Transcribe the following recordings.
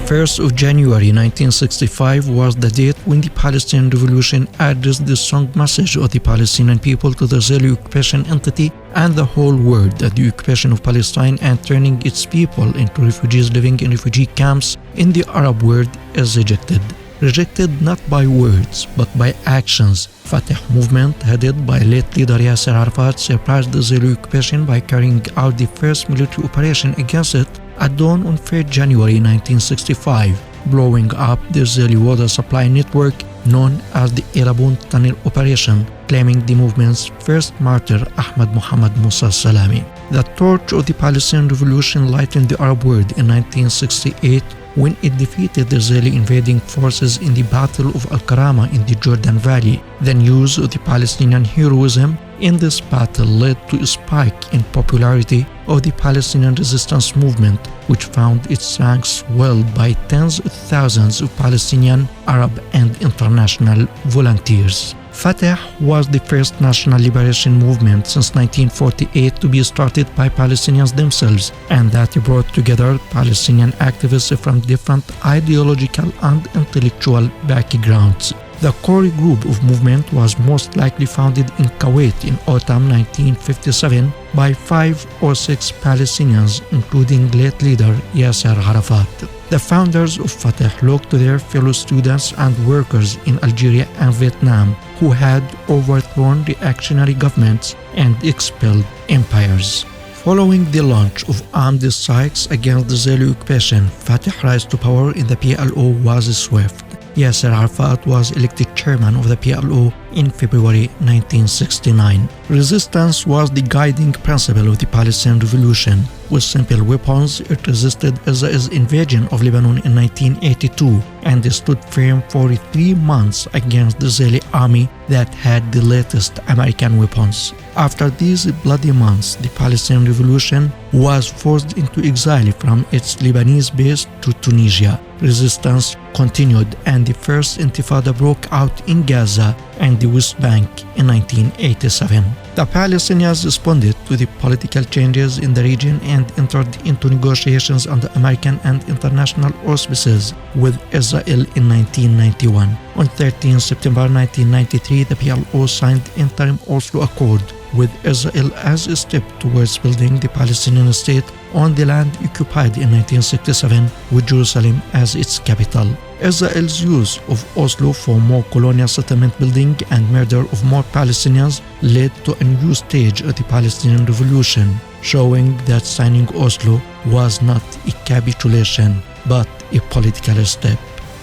1st of January 1965 was the date when the Palestinian Revolution addressed the strong message of the Palestinian people to the Israeli occupation entity and the whole world that the occupation of Palestine and turning its people into refugees living in refugee camps in the Arab world is rejected. Rejected not by words but by actions. Fatah movement headed by late leader Yasser Arafat surprised the Israeli occupation by carrying out the first military operation against it at dawn on 3rd January 1965, blowing up the Israeli water supply network known as the Irabun Tunnel Operation, claiming the movement's first martyr Ahmad Muhammad Musa Salami. The torch of the Palestinian Revolution lightened the Arab world in 1968 when it defeated the Israeli invading forces in the Battle of Al-Karama in the Jordan Valley. The news of the Palestinian heroism in this battle led to a spike in popularity of the Palestinian resistance movement, which found its ranks swelled by tens of thousands of Palestinian, Arab, and international volunteers. Fatah was the first national liberation movement since 1948 to be started by Palestinians themselves, and that brought together Palestinian activists from different ideological and intellectual backgrounds. The core group of movement was most likely founded in Kuwait in autumn 1957 by 5 or 6 Palestinians, including late leader Yasser Arafat. The founders of Fatah looked to their fellow students and workers in Algeria and Vietnam who had overthrown reactionary governments and expelled empires. Following the launch of armed strikes against the Israeli occupation, Fatah's rise to power in the PLO was swift. Yasser Arafat was elected chairman of the PLO in February 1969. Resistance was the guiding principle of the Palestinian Revolution. With simple weapons, it resisted Israel's invasion of Lebanon in 1982 and stood firm for 3 months against the Israeli army that had the latest American weapons. After these bloody months, the Palestinian Revolution was forced into exile from its Lebanese base to Tunisia. Resistance continued and the first Intifada broke out in Gaza and the West Bank in 1987. The Palestinians responded to the political changes in the region and entered into negotiations under American and international auspices with Israel in 1991. On 13 September 1993, the PLO signed interim Oslo Accord with Israel as a step towards building the Palestinian state on the land occupied in 1967 with Jerusalem as its capital. Israel's use of Oslo for more colonial settlement building and murder of more Palestinians led to a new stage of the Palestinian Revolution, showing that signing Oslo was not a capitulation but a political step.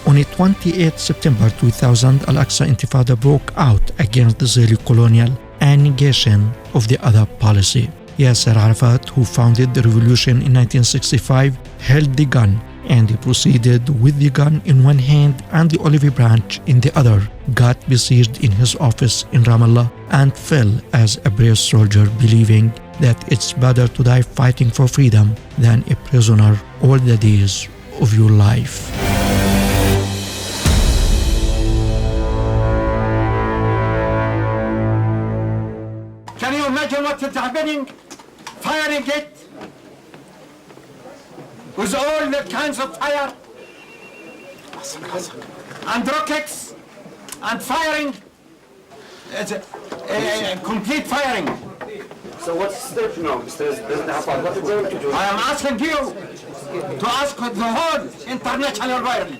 On 28 September 2000, Al-Aqsa Intifada broke out against the Israeli colonial and negation of the other policy. Yasser Arafat, who founded the revolution in 1965, held the gun and he proceeded with the gun in one hand and the olive branch in the other, got besieged in his office in Ramallah and fell as a brave soldier, believing that it's better to die fighting for freedom than a prisoner all the days of your life. Can you imagine what is happening? Firing it with all the kinds of fire and rockets and firing. It's a complete firing. So what's the step now, Mr. President? What are we going to do? I am asking you to ask the whole international world